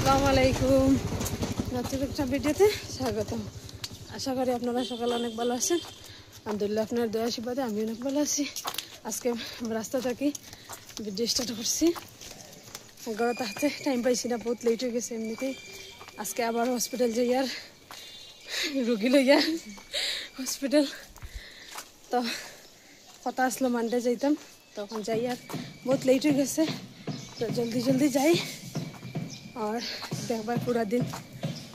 আসসালামু আলাইকুম। নতুন একটা ভিডিওতে স্বাগতম। আশা করি আপনারা সকালে অনেক ভালো আছেন। আলহামদুলিল্লাহ আপনার দয়া আশীর্বাদে আমি অনেক ভালো আছি। আজকে রাস্তা থাকি ভিডিও স্টার্ট করছি। ঘরে থাকতে টাইম পাইছি না, বহুত লেট হয়ে গেছে এমনিতেই। আজকে আবার হসপিটাল যাই, আর রুগী লইয়া হসপিটাল। তো কথা আসলো মানডে যাইতাম, তখন যাই আর বহুত লেট হয়ে গেছে। তো জলদি জলদি যাই আর দেখবার পুরা দিন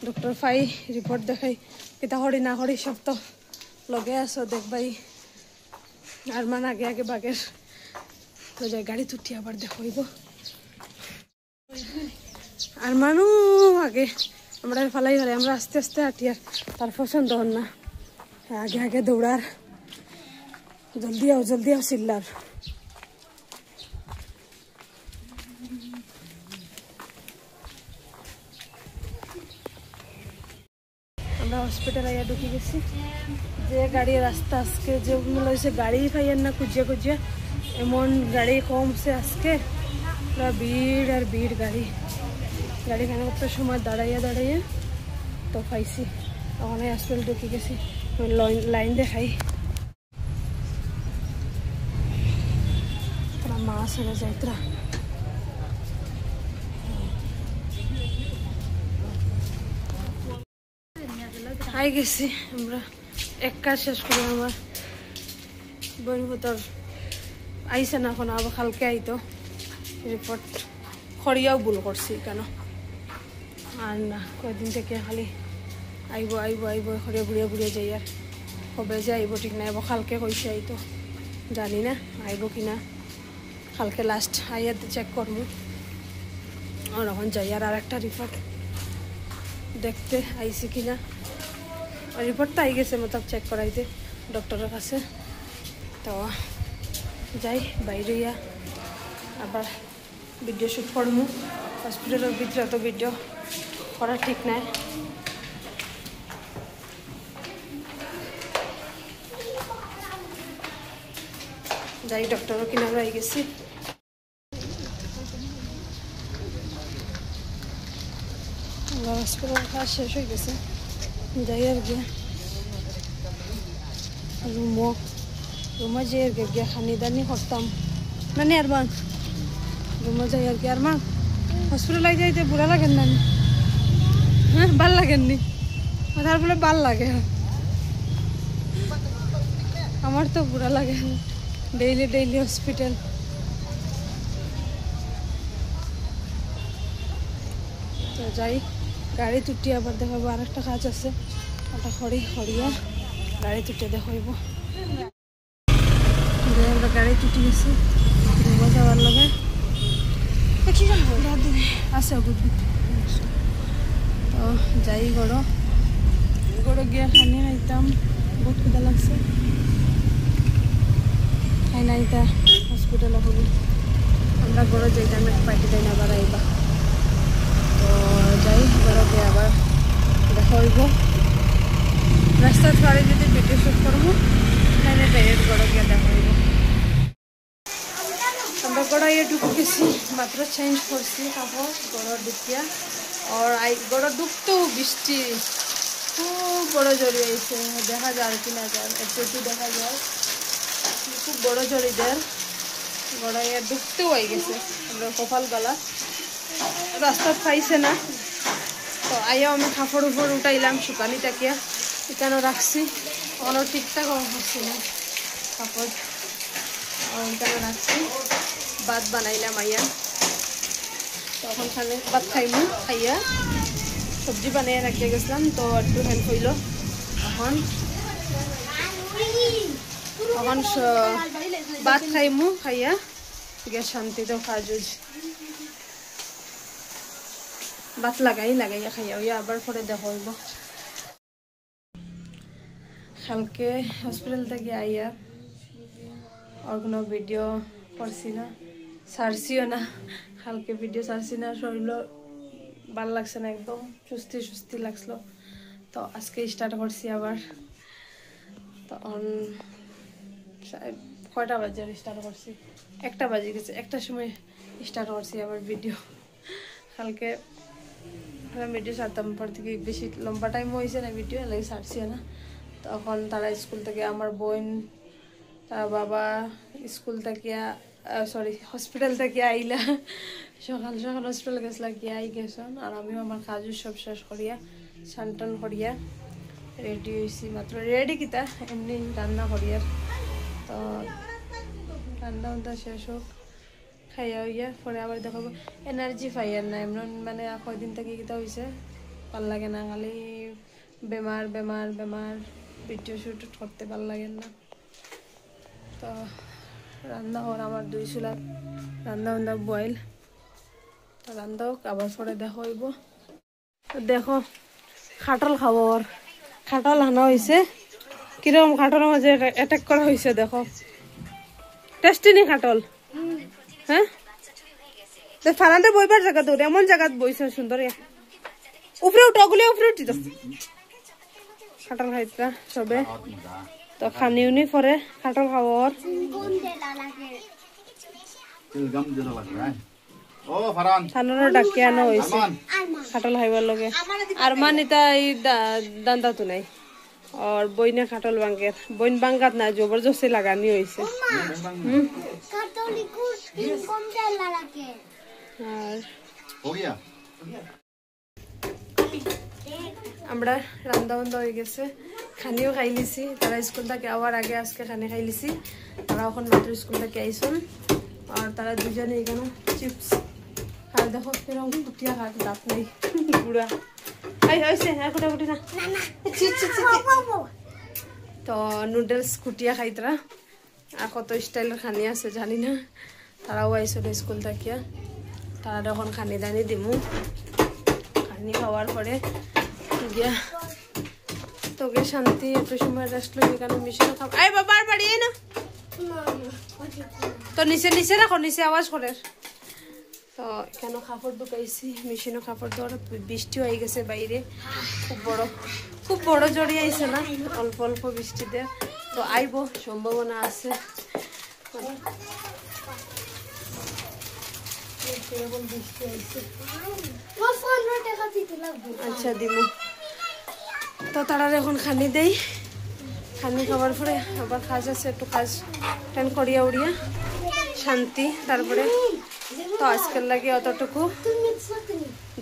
ডক্টর ফাই রিপোর্ট দেখাই কিতা হরি না হরি সব তো লগে আসো দেখবাই। আর মান আগে আগে বাগের তো যাই গাড়ি তুটি আবার দেখাইব। আর মানু আগে আমরা ফালাই হলে আমরা আস্তে আস্তে হাঁটি, আর তার পছন্দ হন না, আগে আগে দৌড়ার জলদি আও চিল্লার। আমরা হসপিটাল আইয়া ঢুকে গেছি। যে গাড়ি রাস্তা আজকে যেগুলো হয়েছে গাড়ি পাইয়েন না, খুঁজিয়া খুঁজিয়া এমন গাড়ি কমছে আজকে, পুরা ভিড় আর ভিড়। গাড়ি কেন কত সময় দাঁড়াইয়া তো পাইছি। ওখানে হসপিটাল ঢুকে গেছি, লাইন দেখাই তোরা মা ছেড়ে যাইতরা। আই গেছি আমরা, এক কাজ শেষ করে আমার বইয়ের ভিতর আইসে না, এখন আবার কালকে আইতো রিপোর্ট খড়িয়াও ভুল করছি কেন। আর না কয়েকদিন থেকে খালি আইব খড়িয়া ঘুরিয়ে যাই, আর কবে যে আইব ঠিক নাই। আবার কালকে কইছে আইতো, জানি না আইব কিনা। কালকে লাস্ট আইয়া চেক করবো, আর এখন যাই আর একটা রিপোর্ট দেখতে আইসি কিনা। রিপোর্টটা আই গেছে মতলব চেক করাইতে ডক্টরের কাছে। তো যাই বাইরে আবার ভিডিও শ্যুট করবো। হসপিটালের ভিতরে তো ভিডিও করা ঠিক নাই। যাই ডক্টরও কিনারে আই গেছি। হসপিটাল কাজ শেষ হয়ে গেছে, যাই আর গিয়ে রুমে যাই আর গিয়ে খানি দানি করতাম মানে। আর মান রুমে যাই আর কি। আর মা হসপিটাল আই যাইতে বুড়া লাগেন না? হ্যাঁ ভাল লাগেননি? তার বলে ভাল লাগে, আমার তো বুড়া লাগে ডেইলি হসপিটাল। তো যাই গাড়ি তুটি আবার দেখাবো। আর একটা কাজ আছে, ওটা খড়িয়া গাড়ি তুটিয়ে দেখাইব। আমরা গাড়ি তুটি গেছি ঘুমা যাওয়ার লগে আছে। তো যাই গড় গিয়া খানি খাইতাম, বহুত ক্ষুদা লাগছে। খাই নাইতা হসপিটালে হবি আমরা গড়ে যাইতাম, পাইতে যাই না আবার আইবা। তো যাই গড়ে গিয়ে আবার দেখা হইব। রাস্তার বাড়ি যদি ভিডিও শ্যুট করবো তাহলে ডাইরেক্ট গড়ে গিয়ে দেখা হইব। আমরা গড়াইয়ে ঢুকে গেছি, মাত্র চেঞ্জ করছি কাপড় গড় ঢুকিয়া। আর গড় ঢুকতেও বৃষ্টি খুব বড় জড়ি আইছে, দেখা যায় কি না যায়, একটু দেখা যায় খুব বড় জড়ি দেয়। গড়াইয়ে ঢুকতেও আই গেছে আমরা কপাল গলা, রাস্তা পাইছে না। তো আইয়াও আমি কাপড় উপর উঠাইলাম শুকানি তাকিয়া এখানে রাখছি। ওখানে ঠিকঠাক হচ্ছে না কাপড়, এখানে রাখছি। ভাত বানাইলাম আইয়া, তখন খানে ভাত খাইমু। খাইয়া সবজি বানিয়ে রাখিয়ে গেছিলাম, তো একটু হেল্প হইল। এখন ভাত খাইমু, খাইয়া গিয়ে শান্তিতে কাজুজ ভাত লাগাইয়া খাইয়া হইয়া আবার পরে দেখা হইব। কালকে হসপিটাল থেকে আইয়া আর কোনো ভিডিও করছি না, ছাড়ছিও না। কালকে ভিডিও ছাড়ছি না, শরীর ভাল লাগছে না, একদম সুস্তি লাগছিল। তো আজকে স্টার্ট করছি আবার। তখন কয়টা বাজে স্টার্ট করছি, 1টা বাজে গেছে, 1টার সময় স্টার্ট করছি আবার ভিডিও। কালকে ভিডিও ছাড়তাম, পর থেকে বেশি লম্বা টাইম হয়েছে না ভিডিও লাগে ছাড়ছি না। তখন তারা স্কুল থেকে আমার বোন তার বাবা স্কুল থেকে সরি হসপিটাল থেকে আইলা, সকাল সকাল হসপিটাল গেছিলাম, গিয়ে আই গেছেন। আর আমিও আমার কাজও সব শেষ করিয়া সানটান করিয়া রেডি হয়েছি মাত্র। রেডি কিতা এমনি রান্না করিয়ার, তো রান্না উন্না শেষ হোক, খাইয়া হইয়া পরে আবার দেখাবো। এনার্জি পাইয়ার না এমন, মানে কয়দিন থেকে কিতা হয়েছে ভাল লাগে না, খালি বেমার বেমার বেমার, ভিডিও শুট করতে ভাল লাগে না। তো রান্না হওয়ার আমার 2 চুলা রান্না বান্না বয়েল, তো রান্না হোক আবার পরে দেখা হইব। দেখো খাটল খাবো, ওর খাটল আনা হয়েছে, কিরকম খাটলের মাঝে অ্যাটাক করা হয়েছে দেখো, টেস্টি নি খাটল? হ্যাঁ ফারান্তে বইবার জায়গা তো এমন জায়গা বইছে সুন্দর, উপরে উঠো ওগুলি উপরে উঠি তো খাটল খাইতা সবে। তো খানি উনি পরে খাটল খাবো, ওর থানোর ডাকি আনা হয়েছে খাটল খাইবার লগে। আর মানিতা এই দান্দা তো নাই, और বইনে খাটল বাঙ্গের বইন বাঙ্গাত না জবরদস্তি লাগানি হয়েছে। আমরা রান্না বান্না হয়ে গেছে, খানিও খাই লিছি। তারা স্কুল থেকে আওয়ার আগে আজকে খানি খাই লিছি, তারা এখন মাত্র স্কুল থেকে আইসন। আর তারা দুজনে এখানে চিপস আর দেখো কিরকম কুটিয়া খাট, দাঁত নেই পুরা তো নুডলস কুটিয়া খাই তারা। আর কত স্টাইলের খানি আছে জানি না। তারাও আইসন স্কুল থেকে, তারা তখন খানি দানি দিমু। খানি খাওয়ার পরে গিয়া তোকে শান্তি একটু সময় রেস্ট লই, এখানে মিশন খাব। আই বাবা আর বাড়ি না তো নিচে নিচে রাখো, নিচে আওয়াজ করে। তো এখানে কাপড় ঢুকাইছি, মেশিনও কাপড় দেওয়ার। বৃষ্টিও হয়ে গেছে বাইরে, খুব বড় জড়ি আইছে না, অল্প অল্প বৃষ্টিতে তো আইব সম্ভাবনা আছে। আচ্ছা দিব। তো তারা এখন খানি দেই, খানি খাবার পরে আবার কাজ আছে, একটু কাজ টান করিয়া উড়িয়া শান্তি। তারপরে তো আজকের লাগে অতটুকু,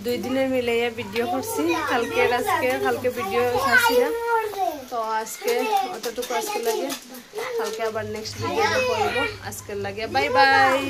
2 দিনের মিলাইয়া ভিডিও করছি, কালকে ভিডিও ছাড়ছি না। তো আজকে অতটুকু আজকে লাগে, কালকে আবার নেক্সট ভিডিও করব। আজকের লাগে বাই বাই।